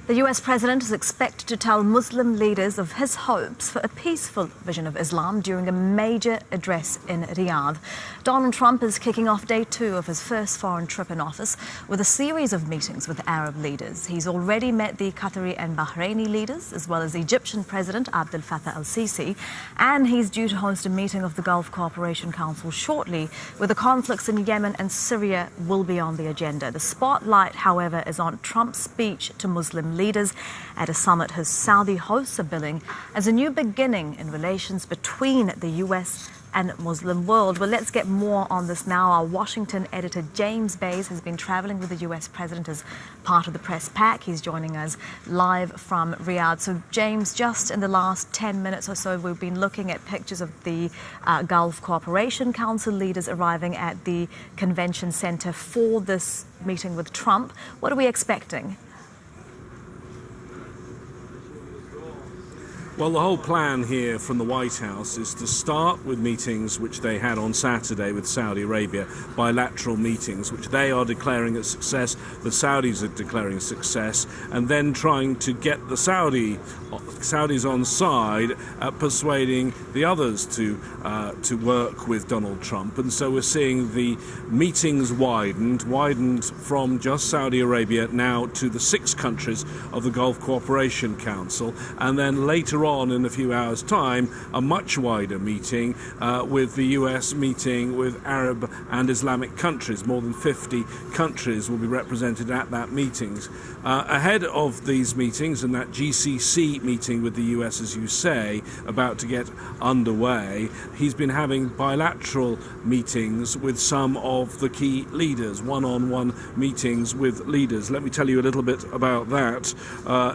The US president is expected to tell Muslim leaders of his hopes for a peaceful vision of Islam during a major address in Riyadh. Donald Trump is kicking off day 2 of his first foreign trip in office with a series of meetings with Arab leaders. He's already met the Qatari and Bahraini leaders, as well as Egyptian President Abdel Fattah al-Sisi, and he's due to host a meeting of the Gulf Cooperation Council shortly, where the conflicts in Yemen and Syria will be on the agenda. The spotlight, however, is on Trump's speech to Muslim leaders at a summit his Saudi hosts are billing as a new beginning in relations between the US and Muslim world. Well, let's get more on this now. Our Washington editor James Bays has been traveling with the US president as part of the press pack. He's joining us live from Riyadh. So James, just in the last 10 minutes or so, we've been looking at pictures of the Gulf Cooperation Council leaders arriving at the convention center for this meeting with Trump. What are we expecting? Well, the whole plan here from the White House is to start with meetings which they had on Saturday with Saudi Arabia, bilateral meetings, which they are declaring a success, the Saudis are declaring a success, and then trying to get the Saudis on side at persuading the others to work with Donald Trump. And so we're seeing the meetings widened from just Saudi Arabia now to the 6 countries of the Gulf Cooperation Council, and then later on in a few hours' time a much wider meeting with the US meeting with Arab and Islamic countries. More than 50 countries will be represented at that meetings. Ahead of these meetings and that GCC meeting with the US, as you say, about to get underway, he's been having bilateral meetings with some of the key leaders, one-on-one meetings with leaders. Let me tell you a little bit about that.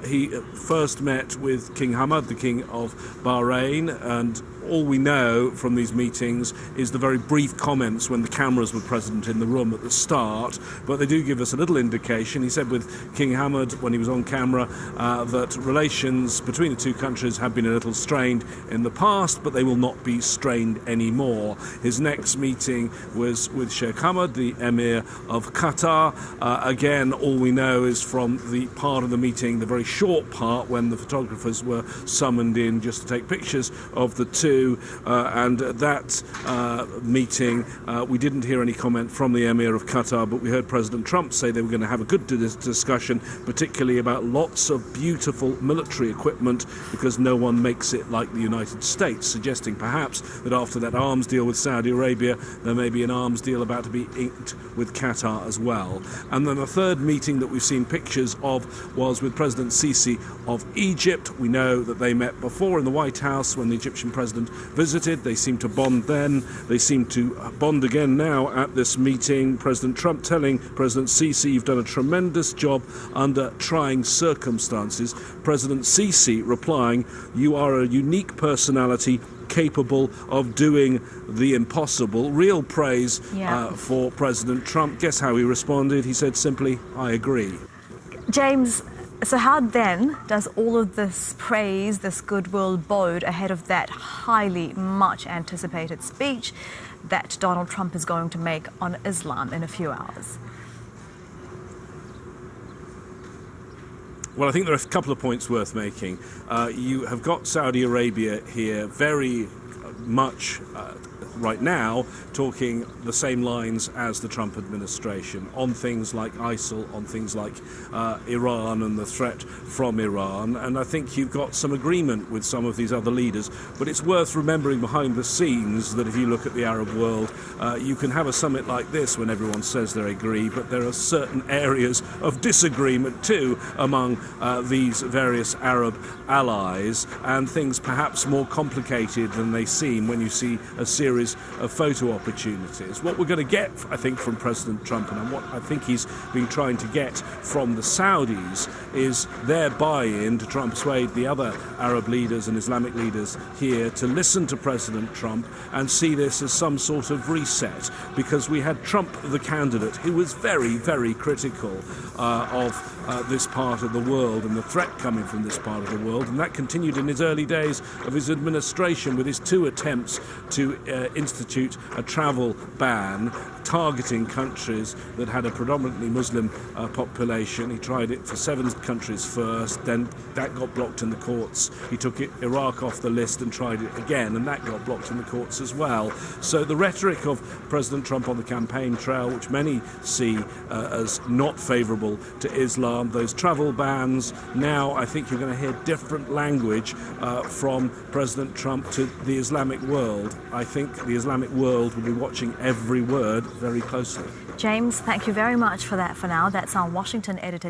He first met with King Hamad, the King of Bahrain, and all we know from these meetings is the very brief comments when the cameras were present in the room at the start, but they do give us a little indication. He said with King Hamad, when he was on camera, that relations between the two countries have been a little strained in the past, but they will not be strained anymore. His next meeting was with Sheikh Hamad, the Emir of Qatar. Again, all we know is from the part of the meeting, the very short part when the photographers were summoned in just to take pictures of the two. And that meeting, we didn't hear any comment from the Emir of Qatar, but we heard President Trump say they were going to have a good discussion, particularly about lots of beautiful military equipment, because no one makes it like the United States, suggesting perhaps that after that arms deal with Saudi Arabia, there may be an arms deal about to be inked with Qatar as well. And then the third meeting that we've seen pictures of was with President Sisi of Egypt. We know that they met before in the White House when the Egyptian president visited. They seem to bond then. They seem to bond again now at this meeting. President Trump telling President Sisi, you've done a tremendous job under trying circumstances. President Sisi replying, you are a unique personality capable of doing the impossible. Real praise for President Trump. Guess how he responded? He said simply, I agree. James, so how then does all of this praise, this goodwill bode ahead of that highly much anticipated speech that Donald Trump is going to make on Islam in a few hours? Well, I think there are a couple of points worth making. You have got Saudi Arabia here very much right now talking the same lines as the Trump administration on things like ISIL, on things like Iran and the threat from Iran. And I think you've got some agreement with some of these other leaders. But it's worth remembering behind the scenes that if you look at the Arab world, you can have a summit like this when everyone says they agree, but there are certain areas of disagreement too among these various Arab allies, and things perhaps more complicated than they seem when you see a series of photo opportunities. What we're going to get, I think, from President Trump, and what I think he's been trying to get from the Saudis, is their buy-in to try and persuade the other Arab leaders and Islamic leaders here to listen to President Trump and see this as some sort of reset, because we had Trump, the candidate, who was very, very critical of this part of the world and the threat coming from this part of the world, and that continued in his early days of his administration with his 2 attempts to institute a travel ban targeting countries that had a predominantly Muslim population. He tried it for 7 countries first, then that got blocked in the courts. He took Iraq off the list and tried it again, and that got blocked in the courts as well. So the rhetoric of President Trump on the campaign trail, which many see as not favourable to Islam, those travel bans, now I think you're going to hear different language from President Trump to the Islamic world. I think the Islamic world will be watching every word very closely. James, thank you very much for that for now. That's our Washington editor.